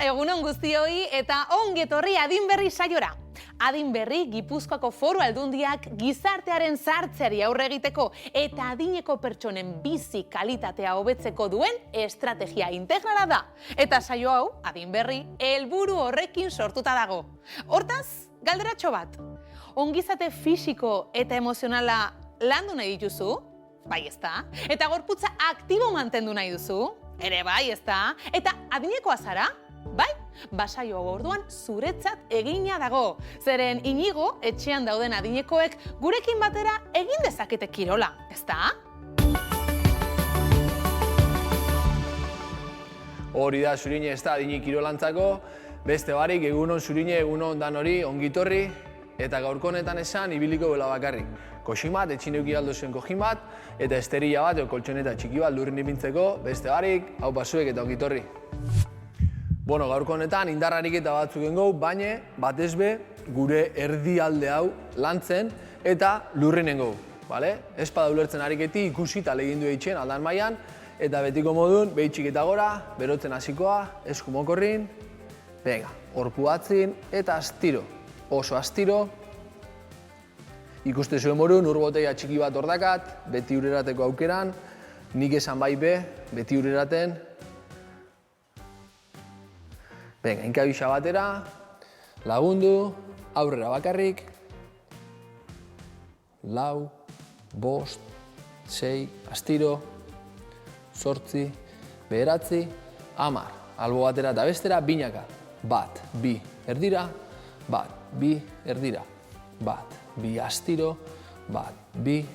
egunon guztioi eta ongi etorri Adin Berri saiora. Adin Berri Gipuzkoako Foru Aldundiak gizartearen zahartzeari aurre egiteko eta adineko pertsonen bizi kalitatea hobetzeko duen estrategia integrala da. Eta saio hau, Adin Berri, helburu horrekin sortuta dago. Hortaz, galderatxo bat. Ongizate fisiko eta emozionala landu nahi dituzu? Bai, ezta? Eta gorputza aktibo mantendu nahi duzu? Ere bai, ezta? Eta adinekoa zara? Bai? Basaio orduan zuretzat egina dago. Zeren Inigo, etxean dauden adinekoek gurekin batera egin dezakete kirola, ezta? Hori da, Zurine, ez da adinik kirolantzako. Beste barik, egunon Zurine, egunon dan hori, ongitorri. Eta gaurko honetan esan, ibiliko bela bakarrik. Koxin bat, etxineuki aldo zuen kojin bat, eta esterilla bat, koltsoneta txiki bat lurrin ipintzeko, beste barik, hau pasuek eta ongitorri. Bueno, gaurko honetan indarrarik eta batzuk gau, baina batez be gure erdialde hau lantzen eta lurrinen gau. Espada ulertzen ariketi ikusi eta legindu eitzen aldan mailan, eta betiko modun, behitxik eta gora, berotzen hasikoa, esku mokorrin, venga, orpu batzin eta astiro. Oso astiro. Ikuste zuen morun, urboteia txiki bat ordakat, beti urerateko aukeran, nik esan bai be, beti ureraten. Venga, inkabisa batera, lagundu, aurrera bakarrik, 4, 5, 6, astiro, 8, 9, 10, albo batera eta bestera, binaka, 1, 2, erdira, 1, 2, erdira, 1, 2, astiro, 1, 2,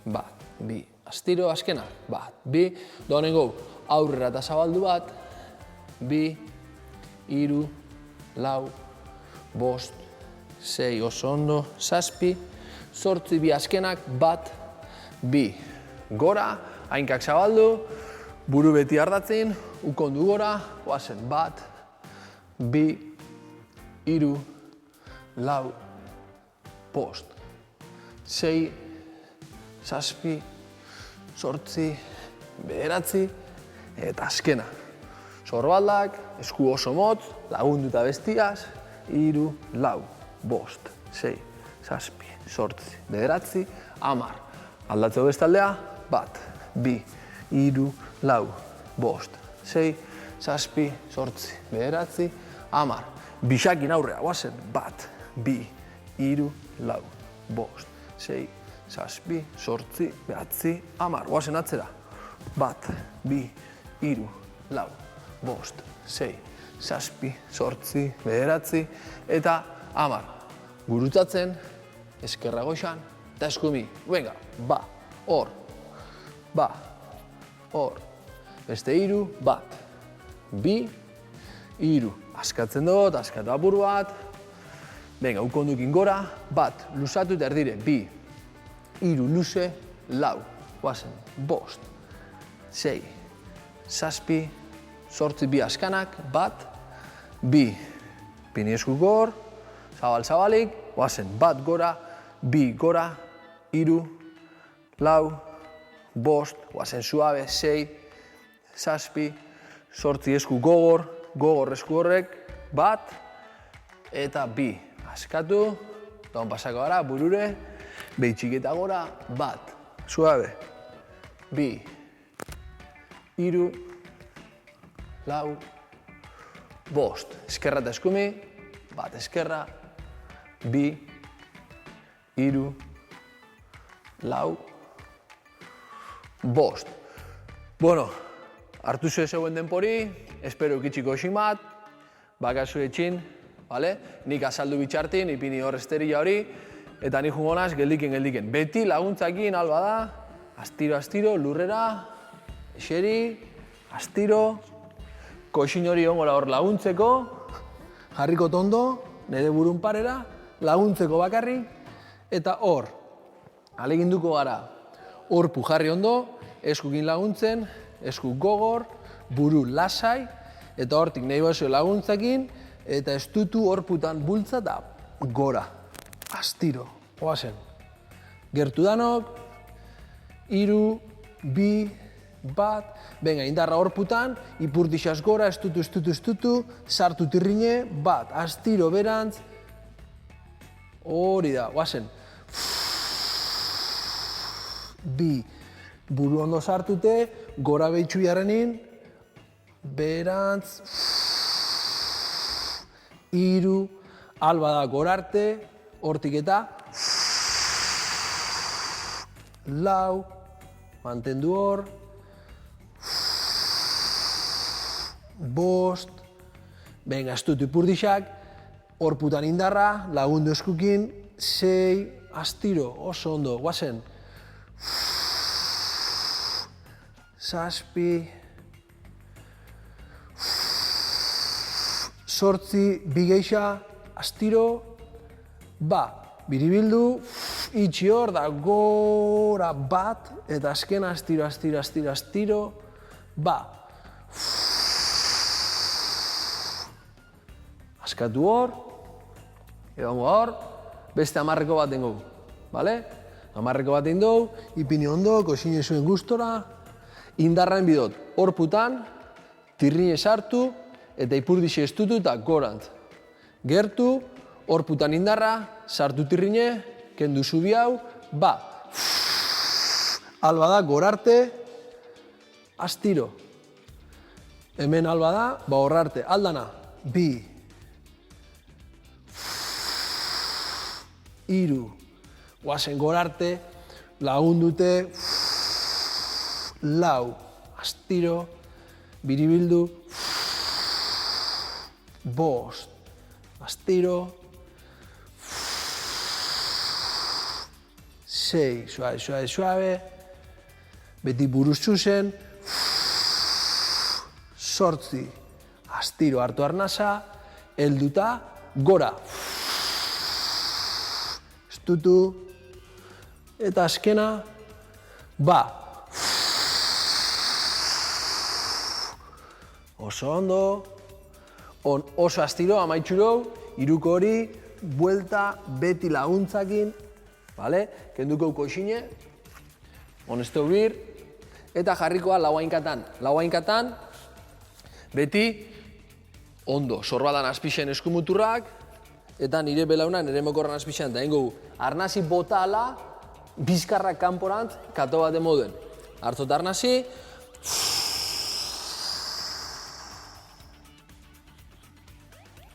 1, 2, astiro, azkena, 1, 2, donen gau, aurrera eta zabaldu bat, 2, 3, 4, 5, 6, oso ondo, 7, 8, 2 azkenak, 1, 2, gora, hainkak zabaldu, buru beti ardatzen, ukondu gora, oazen, 1, 2, 3, 4, 5, 6, 7, 8, 9, eta azkena. Sorbaldak, esku oso motz, lagundu eta bestiaz, 3, 4, 5, 6, 7, 8, 9, 10. Aldatzeko bestaldea, 1, 2, 3, 4, 5, 6, 7, 8, 9, 10. Bixakin aurrea, guazen, 1, 2, 3, 4, 5, 6, 7, 8, 9, 10. Guazen atzera, 1, 2, 3, 4, 5, 6, 7, 8, 9, eta 10. Gurutzatzen, eskerra goxan, eta eskumi. Venga, ba, hor, ba, hor. Beste 3, 1, 2, 3. Askatzen dut, askatu apur bat. Venga, ukondukin gora, 1, lusatu eta erdire, 2, 3, luze, 4. Guazen, 5, 6, 7, 8, 2 askanak, 1, 2. Pini esku gor, zabal-zabalik, guazen, 1 gora, 2 gora, 3, 4, 5, guazen suabe, 6, 7, 8 esku gogor, gogor esku horrek, 1, eta 2. Askatu, daun pasako gara, burure, behitxik eta gora, 1, suabe, 2, 3, 4, 5. Eskerra eta eskumi, 1 eskerra, 2, 3, 4, 5. Bueno, hartu zuen zeuen denpori, espero ikitxiko ximat, bakazu etxin, nik azaldu bitxartin, ipini hor esterilla hori, eta nik jungonaz geldiken. Beti laguntzakin alba da, astiro, lurrera, eseri, astiro, koxin hori ongora hor laguntzeko, jarriko tondo, nire burun parera, laguntzeko bakarri, eta hor, aleginduko gara, hor pujarri ondo, eskukin laguntzen, esku gogor, buru lasai, eta hortik nahi basio laguntzakin, eta estutu horputan bultza da gora. Astiro, oazen. Gertu danok, 3, 2, bat, venga, indarra horputan, ipurdixaz gora, estutu, sartu tirrine, bat, astiro berantz, hori da, guazen. Bi, buru ondo sartute, gora behitxu jarrenin, berantz, iru, alba da gorarte, hortik eta, lau, mantendu hor, bost, venga, estutu ipurdixak, horputan indarra, lagundu eskukin, 6, astiro, oso ondo, guazen. 7, 8, bi geixa, astiro, ba, biribildu, itxi hor, da gora bat, eta azken astiro, ba. Askatu hor, egongo hor, beste 10 bat dengo, bale? 10 bat egin dugu, ipini ondo, koxine zuen gustora, indarraen bidot, horputan, tirrine sartu, eta ipurdixe estutu eta gorant. Gertu, horputan indarra, sartu tirrine, kendu zubi hau, ba. Alba da, gorarte, astiro. Hemen alba da, ba horrarte, aldana, bi. Iru, guazen gorarte, lagundute, lau, astiro, biribildu, bost, astiro, 6, suave, beti buruz txuzen, 8, astiro hartu arnasa, helduta, gora. Estutu, eta azkena, ba. Oso ondo, oso astiro, amaitxuro, iruko hori, buelta, beti laguntzakin, vale? Kenduko koxine, honesto bir, eta jarrikoa lauainkatan. Lauainkatan, beti, ondo, sorbadan azpixen eskumuturrak, eta nire belauna, nire mokorran azpixen, eta ingo arnasi bota ala, bizkarrak kanporant, kato bat emoduen. Hartzot arnasi,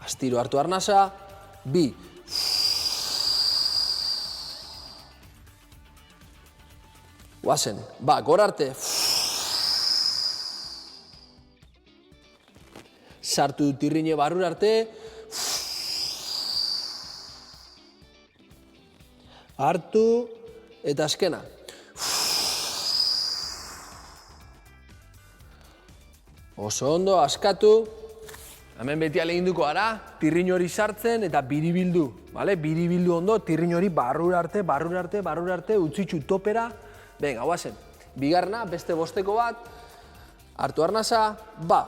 astiro hartu arnasa, bi. Guazen, ba, gorarte. Sartu tirrine barrura arte. Hartu, eta azkena. Oso ondo, askatu. Hemen beti aleginduko gara, tirrin hori sartzen eta biribildu. Biribildu ondo, tirrin hori barrura arte, utzitxu topera. Venga, guazen. Bigarna, beste bosteko bat. Hartu arnasa, ba.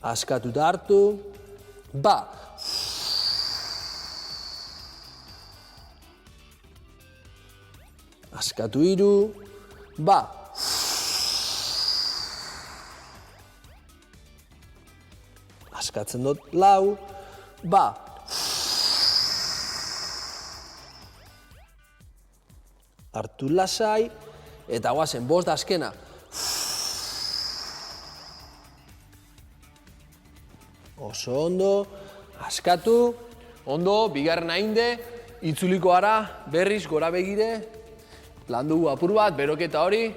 Askatuta hartu, ba. Askatu iru, ba. Askatzen dut lau, ba. Hartu lasai, eta guazen, bost da azkena. Oso ondo, askatu, ondo, bigarren ainde, itzuliko gara, berriz, gora begire, landu apur bat, beroketa hori,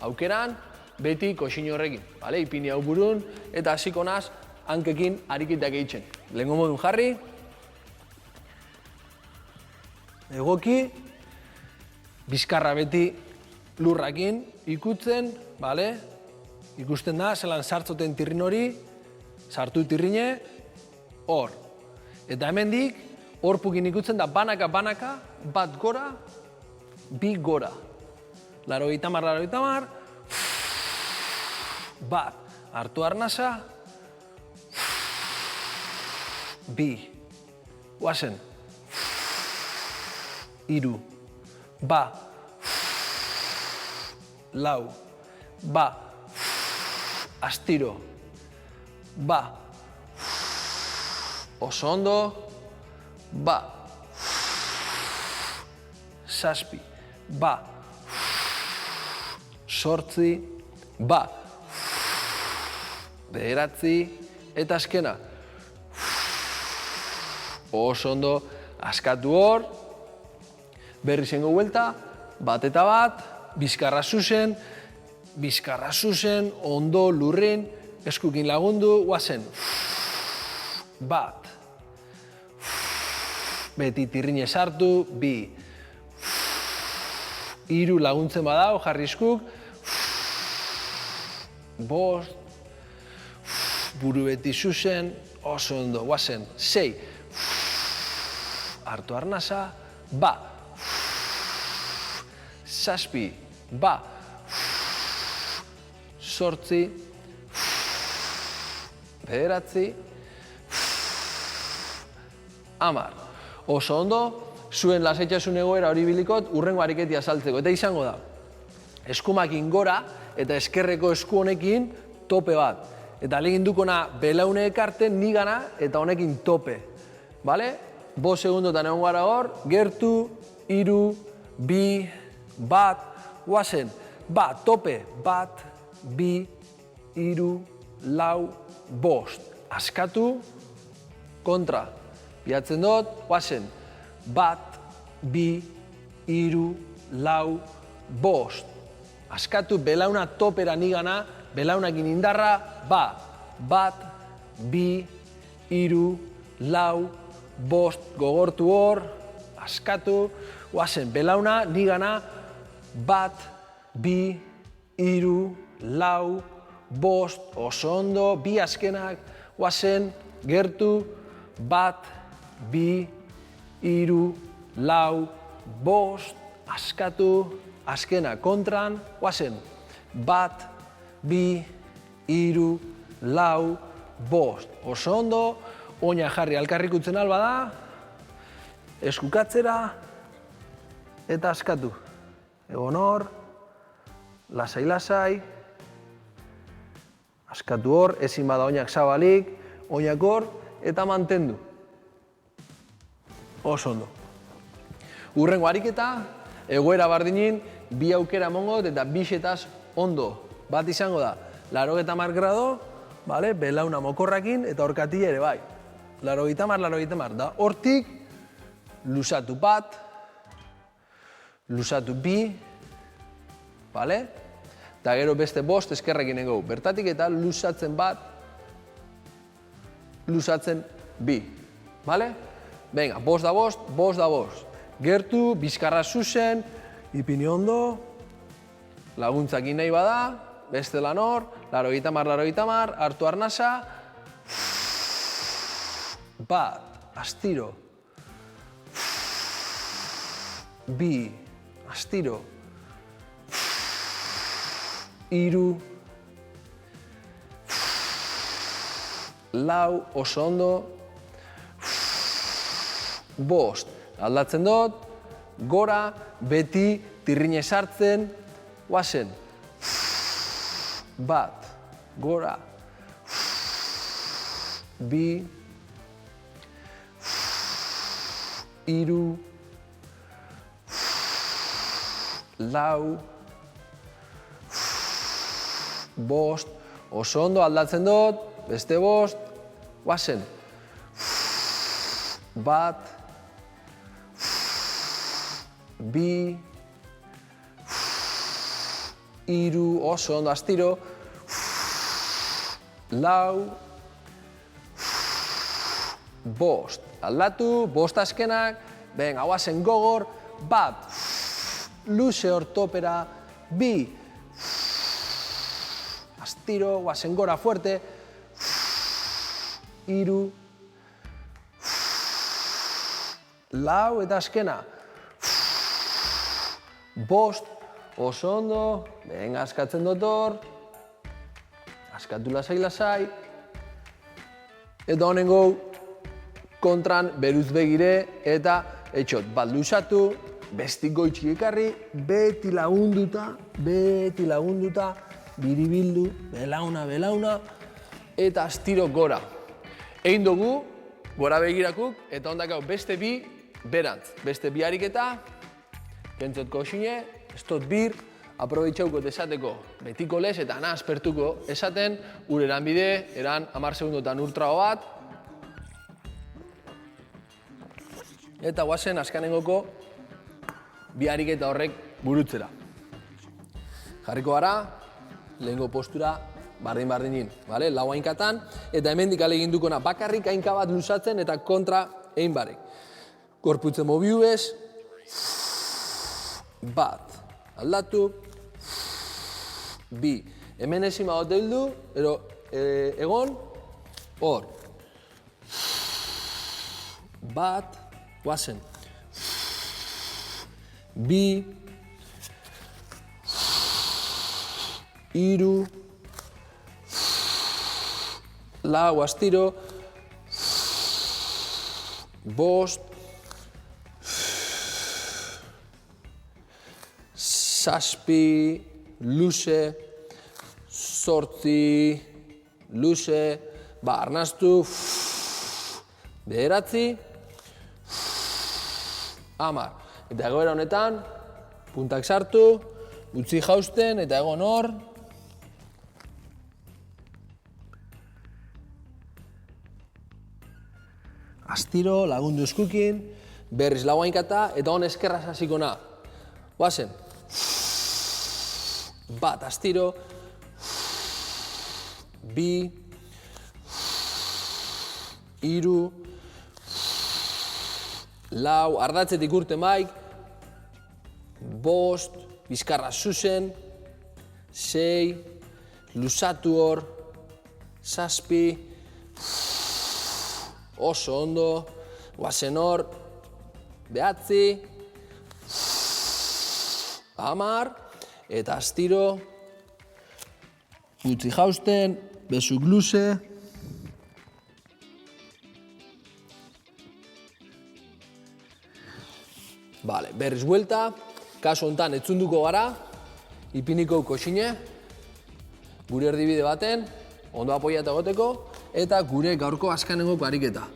aukeran, beti koxin horrekin, ipini hau burun, eta hasiko naz, hankekin arikitak egiten. Lehengo modun jarri, egoki, bizkarra beti lurrakin ikutzen, ikusten da, zelan sartzoten tirrin hori, sartu tirrine, hor. Eta hemendik, horpukin ikutzen da banaka, bat gora, bi gora. 80, bat, hartu arnasa, bi, guazen, iru, ba, lau, ba, astiro, ba, oso ondo, ba, zazpi, ba, zortzi, ba, bederatzi, eta azkena. Oso ondo, askatu hor, berri zengo buelta, bat eta bat, bizkarra zuzen, ondo lurrin, eskukin lagundu, guazen. Bat, beti tirrine sartu, bi, hiru laguntzen badao, jarri eskuk, bost, buru beti zuzen, oso ondo, guazen, sei, hartu arnasa, ba, zazpi, ba, zortzi, bederatzi, hamar. Oso ondo, zuen lasaitasun egoera hori bilikot, urrengo ariketia saltzeko. Eta izango da, eskumakin gora eta eskerreko esku honekin tope bat. Eta alegin dukona belaune ekarten nigana eta honekin tope. Bale? 5 segundotan egon gara hor, gertu, 3, 2, 1, guazen, bat, tope, bat, 2, 3, 4, 5, askatu, kontra, bihatzen dut, guazen, bat, 2, 3, 4, 5, askatu, belauna topera nigana, belaunakin indarra, bat, 2, 3, 4, 5, gogortu hor, askatu, guazen, belauna, nigana, bat, 2, 3, 4, 5, oso ondo, bi azkenak, guazen, gertu, bat, 2, 3, 4, 5, askatu, azkena kontran, guazen, bat, 2, 3, 4, 5, oso ondo, oina jarri alkarrikutzen alba da, eskukatzera, eta askatu. Egon hor, lasai-lasai, askatu hor, ezin bada oinak zabalik, oinak hor, eta mantendu. Oso ondo. Urrengo ariketa, egoera bardinin, bi aukera emongot eta bixetaz ondo. Bat izango da, 80 grado, belauna mokorrakin eta horkatila ere bai. 80, da hortik, luzatu bat, luzatu bi, eta gero beste 5 eskerrekin ego. Bertatik eta luzatzen bat, luzatzen bi. Venga, 5 da 5, 5 da 5. Gertu, bizkarra zuzen, ipini ondo, laguntzakin nahi bada, beste lan hor, 80, hartu arnasa, bat, astiro, bi, astiro, 3, 4, oso ondo, 5, aldatzen dut, gora, beti, tirrine sartzen, guazen, bat, gora, 2, 3, 4, 5, oso ondo aldatzen dut, beste 5, guazen, bat, 2, 3, oso ondo astiro, 4, 5, aldatu, 5 azkenak, venga, guazen gogor, bat, luze hor topera, 2, astiro, guazen gora fuerte, 3, 4, eta azkena, 5, oso ondo, venga, askatzen dut hor, askatu lasai-lasai, eta honengo kontran beruz begire eta etxot, bat luzatu, bestik goitxik ekarri, beti lagunduta, biribildu, belauna, eta astiro gora. Egin dugu, gora begirakuk, eta ondakau beste bi berantz. Beste bi ariketa, kentzot koxine, estot bir, aprobetxauko esateko betiko lez eta ana aspertuko esaten, ureran bide, eran 10 segundotan ultrago bat, eta guazen azkanengoko bi ariketa horrek burutzera. Jarriko gara, lehenko postura bardin-bardinin, lau hainkatan, eta hemendik alegindukona bakarrik hainka bat luzatzen eta kontra egin barek. Gorputzen mobiu bez, bat, aldatu, bi, hemen ezin bagote bildu, egon, hor, bat, guazen, bi, hiru, lau, astiro, bost, zazpi, luze, zortzi, luze, arnaztu, bederatzi, 10. Eta egoera honetan, puntak sartu, utzi jausten eta egon hor. Astiro, lagundu eskukin, berriz lau hainkata eta hon eskerraz hasiko na. Guazen. Bat, astiro. Bi. Hiru. Lau, ardatzetik urte maik. Bost, bizkarra zuzen. 6, luzatu hor. 7. Oso ondo, guazen hor, 9, 10, eta astiro, utzi jausten, besuk luze, berriz buelta, kasu hontan etzunduko gara, ipiniko koxine, gure erdibide baten, ondo apoiata egoteko, eta gure gaurko azkanengoko ariketa.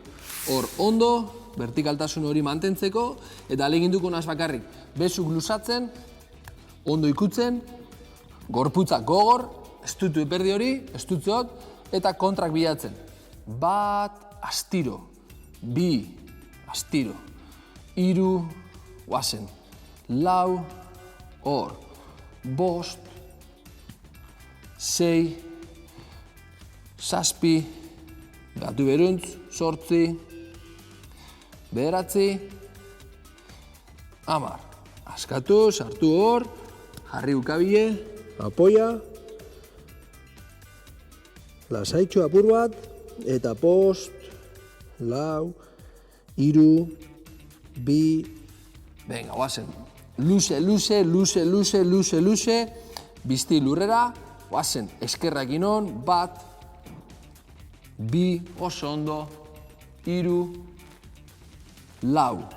Hor, ondo, vertikaltasun hori mantentzeko, eta aleginduko naz bakarrik. Besuk luzatzen, ondo ikutzen, gorputzak gogor, estutu eperdi hori, estutzot, eta kontrak bilatzen. Bat, astiro. Bi, astiro. Hiru, guazen. Lau, hor. Bost, 6, 7, gatu beruntz, 8, 9, 10. Askatu, sartu hor, jarri ukabile, apoia, lasaitxo apur bat, eta post, lau, hiru, bi, venga, guazen. Luze, luze, luze, luze, luze, luze, bizti lurrera, guazen, eskerrak inon, bat, bi, oso ondo, hiru, lau,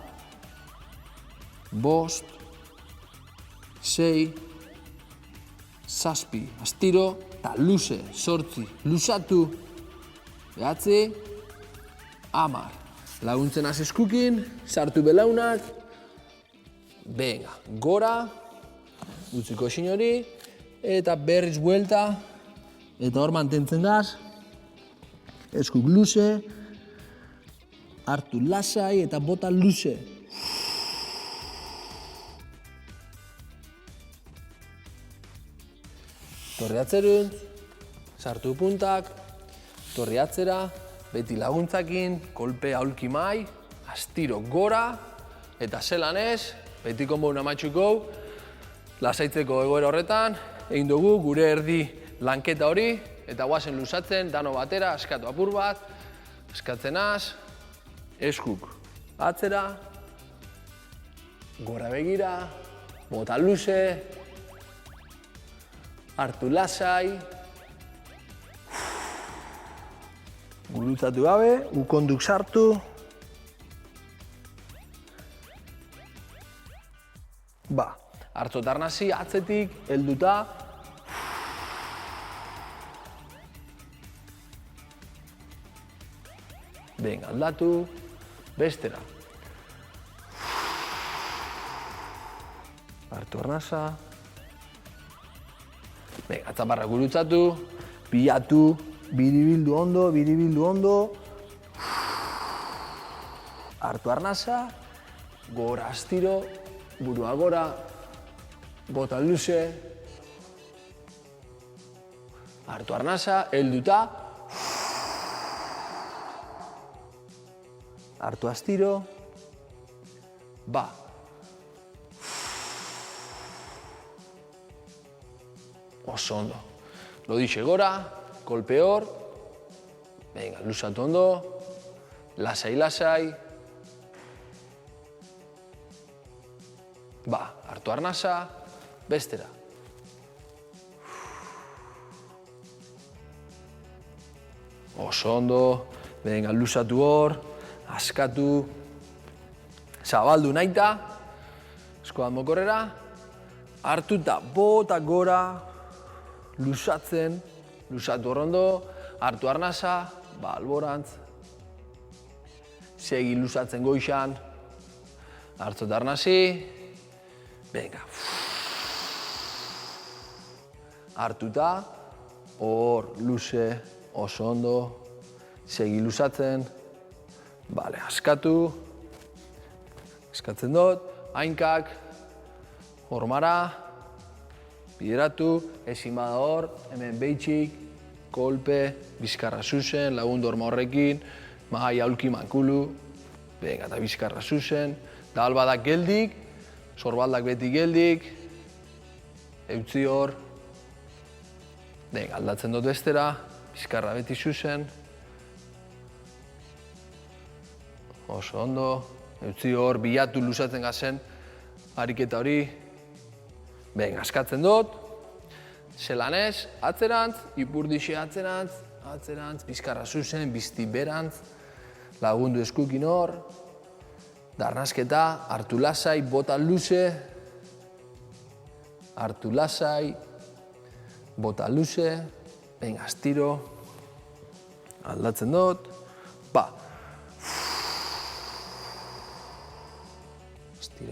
bost, 6, 7, astiro, eta luze, 8, luzatu, 9, 10. Laguntzen az eskukin, sartu belaunak, venga, gora, utziko xin hori, eta berriz buelta, eta hor mantentzen gaz, eskuk luze, hartu lasai eta bota luze. Torri atzeruntz, sartu puntak, torri atzera, beti laguntzakin, kolpe aulki mai, astiro gora, eta zelan ez, beti konbo amatxuko, lasaitzeko egoera horretan, egin dugu gure erdi lanketa hori, eta guazen luzatzen, dano batera, askatu apur bat, askatzen az, eskuk atzera, gora begira, bota luze, hartu lasai, gurutzatu gabe, ukonduk sartu, Ba, hartzu eta arnasi, atzetik, helduta. Venga, aldatu, bestera. Hartu arnasa. Venga, atzaparra gurutzatu, pilatu, biribildu ondo. Hartu arnasa, gora astiro, burua gora, bota luze. Hartu arnasa, helduta. Hartu astiro. Ba. Oso ondo. Lodixe gora, kolpe hor. Venga, luzatu ondo. Lasai. Ba, hartu arnasa, bestera. Oso ondo. Venga, luzatu hor. Askatu. Zabaldu naita. Eskoan mokorrera. Hartu eta bota gora. Luzatzen, luzatu horrondo, hartu arnasa, ba, alborantz. Segi luzatzen goixan, hartu eta arnasi, venga. Hartuta, hor, luze, oso ondo, segi luzatzen, bale, askatu, askatzen dut, hainkak, hormara, bideratu, ezin bada hor, hemen behitxik, kolpe, bizkarra zuzen, lagundu horma horrekin, mahai aulki mankulu, venga, eta bizkarra zuzen, da albadak geldik, sorbaldak beti geldik, eutzi hor, venga, aldatzen dut bestera, bizkarra beti zuzen, oso ondo, eutzi hor, bilatu luzatzen gazen, ariketa hori, venga, askatzen dut, zelanez, atzerantz, ipurdixe atzerantz, bizkarra zuzen, bizti berantz, lagundu eskukin hor, darnazketa, hartu lasai, bota luze, hartu lasai, bota luze, venga, astiro, aldatzen dut, ba,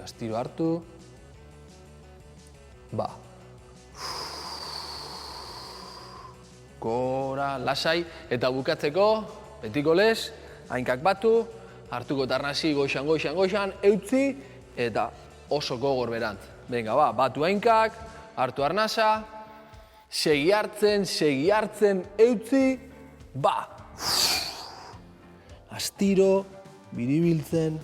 astiro hartu, ba. Gora, lasai, eta bukatzeko, betiko lez, hainkak batu, hartuko tarnasi goixan, eutzi, eta oso gogor berantz. Venga, ba, batu hainkak, hartu arnasa, segi hartzen, eutzi, ba. Astiro, biribiltzen,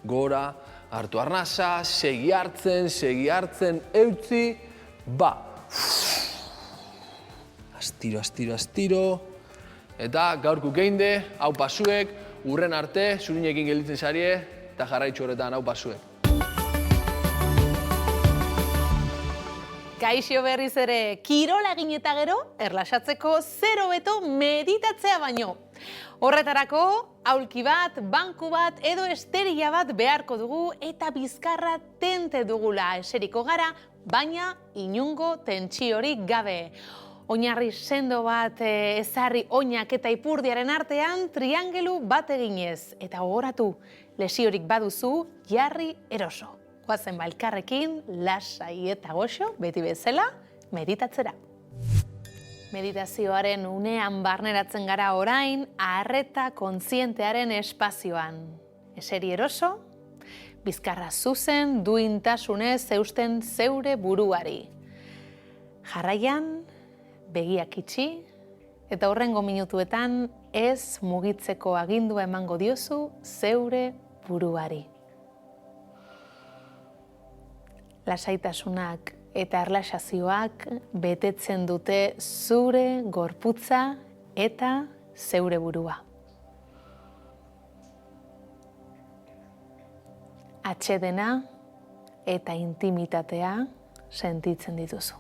gora, hartu arnasa, segi hartzen, eutzi, ba. Astiro. Eta gaurko geinde, hau pasuek, urren arte, zurinekin gelditzen zarie, eta jarraitzu horretan hau pasuek. Kaixo berriz ere, kirola egin eta gero, erlaxatzeko zero beto meditatzea baino. Horretarako, aulki bat, banku bat edo esterila bat beharko dugu eta bizkarra tente dugula eseriko gara, baina inungo tentsiorik gabe. Oinarri sendo bat ezarri oinak eta ipurdiaren artean triangelu bat eginez. Eta gogoratu, lesiorik baduzu, jarri eroso. Goazen elkarrekin, lasai eta goxo, beti bezala, meditatzera. Meditazioaren unean barneratzen gara orain, arreta kontzientearen espazioan. Eseri eroso, bizkarra zuzen, duintasunez eusten zeure buruari. Jarraian, begiak itxi, eta horrengo minutuetan ez mugitzeko agindua emango diozu zeure buruari. Lasaitasunak eta erlaxazioak betetzen dute zure gorputza eta zeure burua. Atsedena eta intimitatea sentitzen dituzu.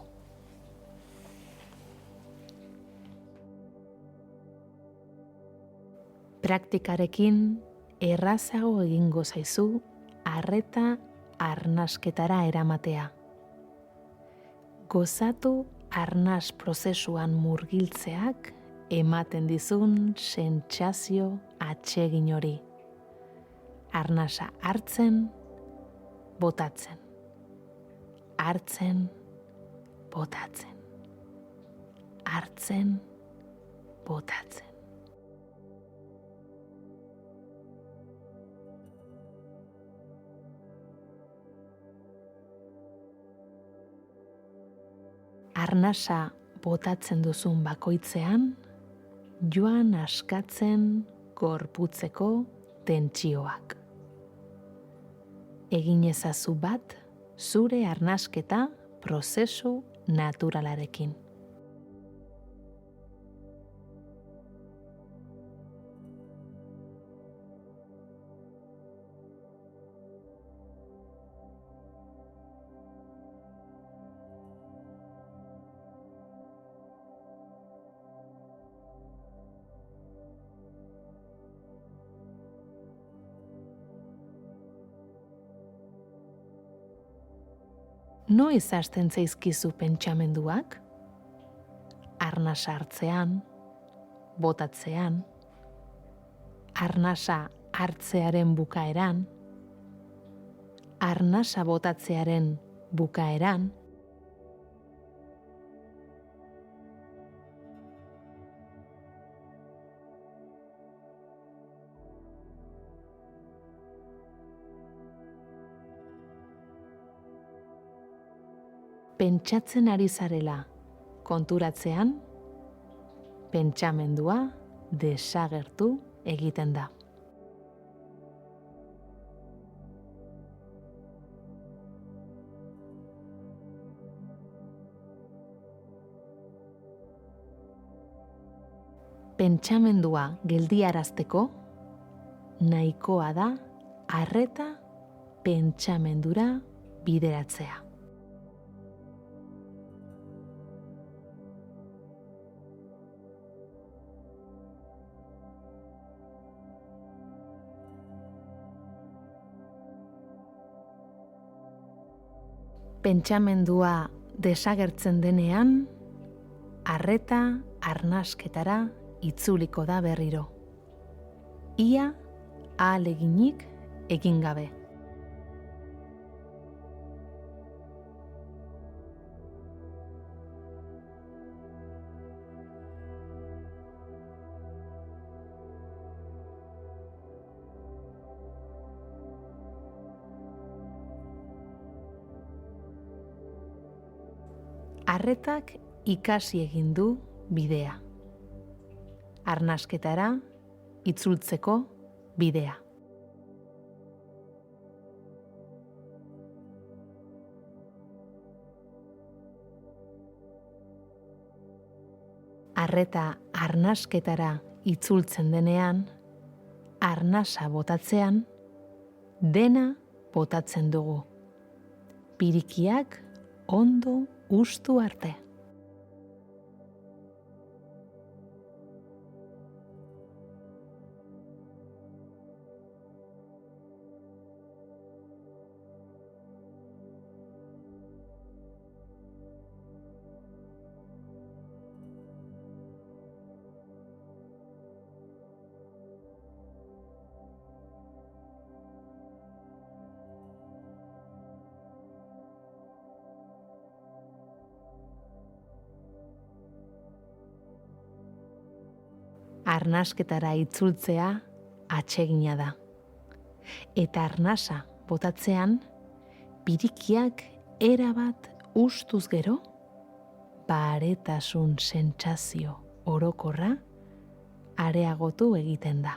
Praktikarekin errazago egingo zaizu arreta arnasketara eramatea. Gozatu arnas prozesuan murgiltzeak ematen dizun sentsazio atsegin hori. Arnasa hartzen, botatzen. Hartzen, botatzen. Hartzen, botatzen. Arnasa botatzen duzun bakoitzean, joan askatzen gorputzeko tentsioak. Egin ezazu bat zure arnasketa prozesu naturalarekin. Noiz hasten zaizkizu pentsamenduak? Arnasa hartzean, botatzean, arnasa hartzearen bukaeran, arnasa botatzearen bukaeran, pentsatzen ari zarela konturatzean, pentsamendua desagertu egiten da. Pentsamendua geldiarazteko, nahikoa da arreta pentsamendura bideratzea. Pentsamendua desagertzen denean, arreta arnasketara itzuliko da berriro. Ia ahaleginik egin gabe. Arretak ikasi egin du bidea. Arnasketara itzultzeko bidea. Arreta arnasketara itzultzen denean, arnasa botatzean, dena botatzen dugu. Pirikiak ondo ustu arte. Arnasketara itzultzea atsegina da. Eta arnasa botatzean, pirikiak erabat ustuz gero, baretasun sentsazio orokorra areagotu egiten da.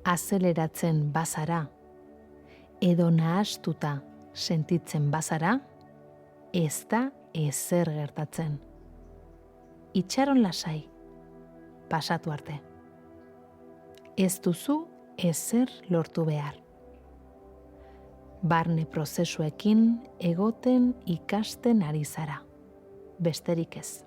Azeleratzen bazara edo nahastuta sentitzen bazara, ez da ezer gertatzen. Itxaron lasai, pasatu arte. Ez duzu ezer lortu behar. Barne prozesuekin egoten ikasten ari zara, besterik ez.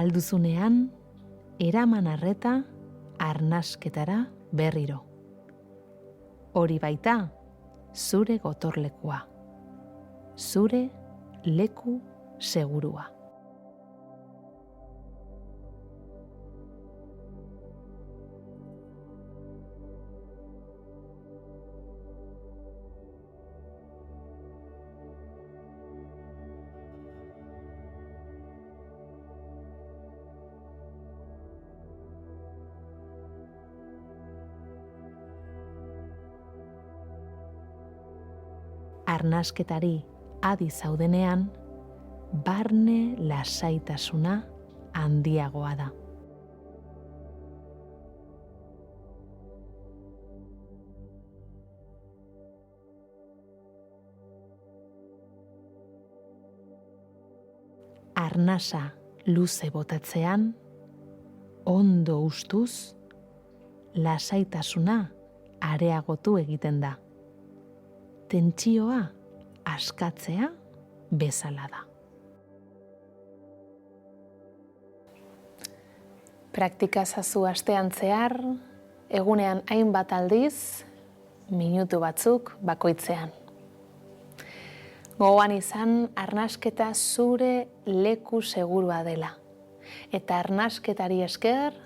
alduzunean, eraman arreta arnasketara berriro. Hori baita, zure gotorlekua. Zure leku segurua. Arnasketari adi zaudenean, barne lasaitasuna handiagoa da. Arnasa luze botatzean, ondo ustuz, lasaitasuna areagotu egiten da. Tentsioa askatzea bezala da. Praktika ezazu astean zehar, egunean hainbat aldiz, minutu batzuk bakoitzean. Gogoan izan, arnasketa zure leku segurua dela. Eta arnasketari esker,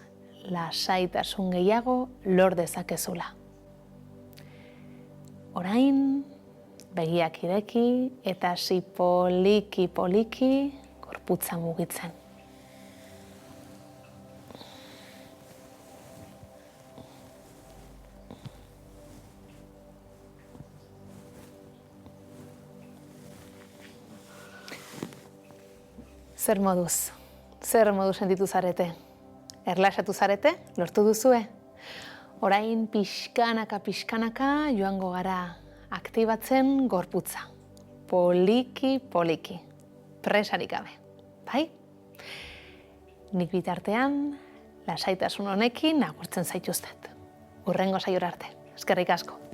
lasaitasun gehiago lor dezakezula. Orain, begiak ireki eta hasi poliki gorputza mugitzen. Zer moduz sentitu zarete? Erlaxatu zarete? Lortu duzue? Orain pixkanaka joango gara aktibatzen gorputza. Poliki, presarik gabe, bai? Nik bitartean, lasaitasun honekin agurtzen zaituztet. Hurrengo saiora arte. Eskerrik asko.